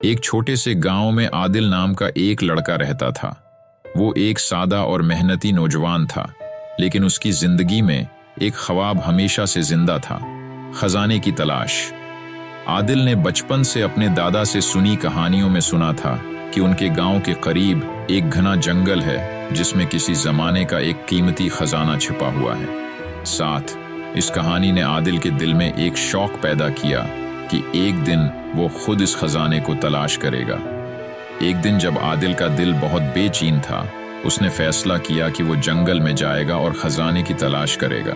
एक छोटे से गांव में आदिल नाम का एक लड़का रहता था। वो एक सादा और मेहनती नौजवान था, लेकिन उसकी जिंदगी में एक ख्वाब हमेशा से जिंदा था, खजाने की तलाश। आदिल ने बचपन से अपने दादा से सुनी कहानियों में सुना था कि उनके गांव के करीब एक घना जंगल है जिसमें किसी जमाने का एक कीमती खजाना छिपा हुआ है। साथ इस कहानी ने आदिल के दिल में एक शौक पैदा किया कि एक दिन वो खुद इस खजाने को तलाश करेगा। एक दिन जब आदिल का दिल बहुत बेचैन था, उसने फैसला किया कि वो जंगल में जाएगा और खजाने की तलाश करेगा।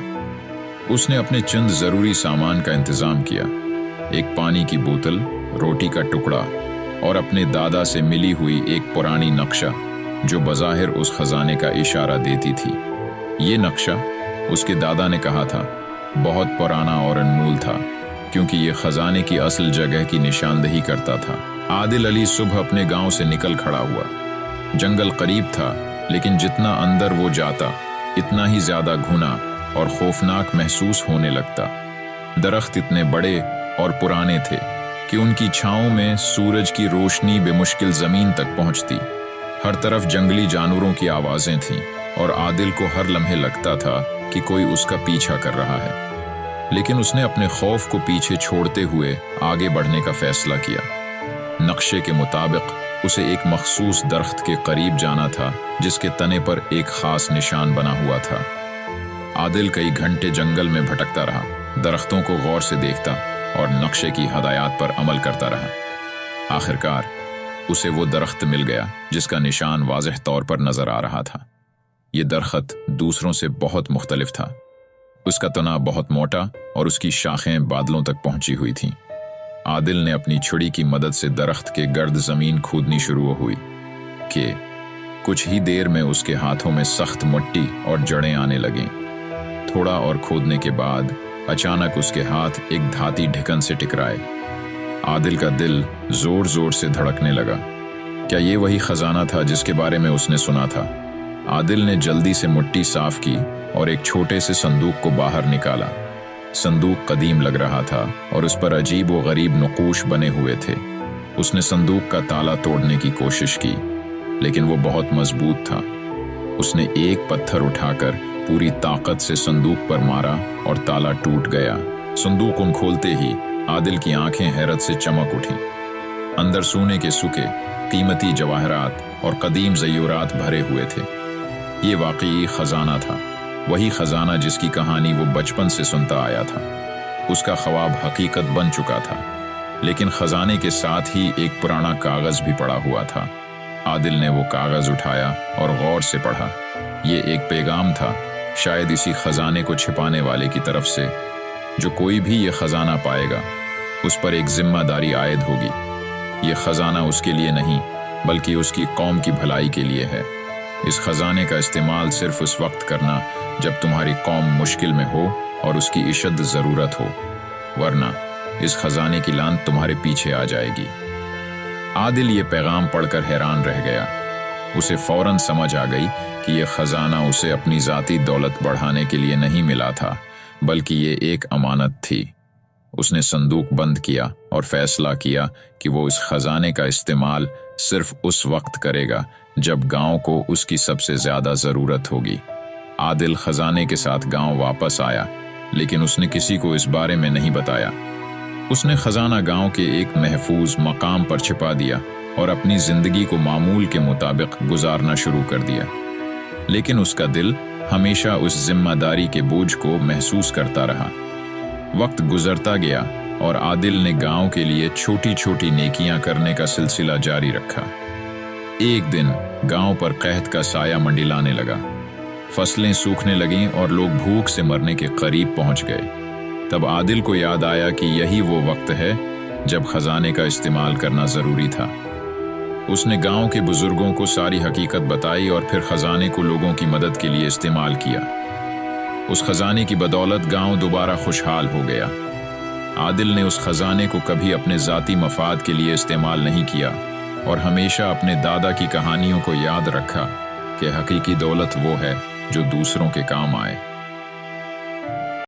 उसने अपने चंद जरूरी सामान का इंतजाम किया, एक पानी की बोतल, रोटी का टुकड़ा और अपने दादा से मिली हुई एक पुरानी नक्शा जो बज़ाहिर उस खजाने का इशारा देती थी। ये नक्शा, उसके दादा ने कहा था, बहुत पुराना और अनमोल था क्योंकि ये खजाने की असल जगह की निशानदेही करता था। आदिल अली सुबह अपने गांव से निकल खड़ा हुआ। जंगल करीब था, लेकिन जितना अंदर वो जाता इतना ही ज्यादा घुना और खौफनाक महसूस होने लगता। दरख्त इतने बड़े और पुराने थे कि उनकी छांव में सूरज की रोशनी बेमुश्किल जमीन तक पहुंचती। हर तरफ जंगली जानवरों की आवाजें थीं और आदिल को हर लम्हे लगता था कि कोई उसका पीछा कर रहा है। लेकिन उसने अपने खौफ को पीछे छोड़ते हुए आगे बढ़ने का फैसला किया। नक्शे के मुताबिक उसे एक मखसूस दरख्त के करीब जाना था जिसके तने पर एक खास निशान बना हुआ था। आदिल कई घंटे जंगल में भटकता रहा, दरख्तों को गौर से देखता और नक्शे की हदायत पर अमल करता रहा। आखिरकार उसे वो दरख्त मिल गया जिसका निशान वाज़ेह तौर पर नजर आ रहा था। ये दरख्त दूसरों से बहुत मुख्तलिफ था। उसका तना बहुत मोटा और उसकी शाखें बादलों तक पहुंची हुई थीं। आदिल ने अपनी छुरी की मदद से दरख्त के गर्द जमीन खोदनी शुरू हुई कि कुछ ही देर में उसके हाथों में सख्त मिट्टी और जड़ें आने लगीं। थोड़ा और खोदने के बाद अचानक उसके हाथ एक धाती ढक्कन से टकराए। आदिल का दिल जोर जोर से धड़कने लगा। क्या ये वही खजाना था जिसके बारे में उसने सुना था? आदिल ने जल्दी से मिट्टी साफ की और एक छोटे से संदूक को बाहर निकाला। संदूक कदीम लग रहा था और उस पर अजीब व गरीब नक़ूश बने हुए थे। उसने संदूक का ताला तोड़ने की कोशिश की, लेकिन वो बहुत मजबूत था। उसने एक पत्थर उठाकर पूरी ताकत से संदूक पर मारा और ताला टूट गया। संदूक खोलते ही आदिल की आंखें हैरत से चमक उठी। अंदर सोने के सूखे, कीमती जवाहरात और कदीम ज़यूरात भरे हुए थे। ये वाकई खजाना था, वही खजाना जिसकी कहानी वो बचपन से सुनता आया था। उसका ख्वाब हकीकत बन चुका था, लेकिन खजाने के साथ ही एक पुराना कागज भी पड़ा हुआ था। आदिल ने वो कागज उठाया और गौर से पढ़ा। ये एक पैगाम था, शायद इसी खजाने को छिपाने वाले की तरफ से। जो कोई भी ये खजाना पाएगा, उस पर एक जिम्मेदारी आयद होगी। ये खजाना उसके लिए नहीं, बल्कि उसकी कौम की भलाई के लिए है। इस खजाने का इस्तेमाल सिर्फ उस वक्त करना जब तुम्हारी कौम मुश्किल में हो और उसकी इशद ज़रूरत हो, वरना इस खजाने की लान तुम्हारे पीछे आ जाएगी। आदिल ये पैगाम पढ़कर हैरान रह गया। उसे फौरन समझ आ गई कि यह खजाना उसे अपनी ज़ाती दौलत बढ़ाने के लिए नहीं मिला था, बल्कि ये एक अमानत थी। उसने संदूक बंद किया और फैसला किया कि वो इस खजाने का इस्तेमाल सिर्फ उस वक्त करेगा जब गांव को उसकी सबसे ज्यादा जरूरत होगी। आदिल खजाने के साथ गांव वापस आया, लेकिन उसने किसी को इस बारे में नहीं बताया। उसने खजाना गांव के एक महफूज मकाम पर छिपा दिया और अपनी जिंदगी को मामूल के मुताबिक गुजारना शुरू कर दिया। लेकिन उसका दिल हमेशा उस जिम्मेदारी के बोझ को महसूस करता रहा। वक्त गुजरता गया और आदिल ने गांव के लिए छोटी छोटी नेकियां करने का सिलसिला जारी रखा। एक दिन गांव पर कहत का साया मंडलाने लगा। फसलें सूखने लगीं और लोग भूख से मरने के करीब पहुंच गए। तब आदिल को याद आया कि यही वो वक्त है जब खजाने का इस्तेमाल करना जरूरी था। उसने गांव के बुजुर्गों को सारी हकीकत बताई और फिर खजाने को लोगों की मदद के लिए इस्तेमाल किया। उस खजाने की बदौलत गांव दोबारा खुशहाल हो गया। आदिल ने उस खजाने को कभी अपने ज़ाती मफाद के लिए इस्तेमाल नहीं किया और हमेशा अपने दादा की कहानियों को याद रखा कि हकीकी दौलत वो है जो दूसरों के काम आए।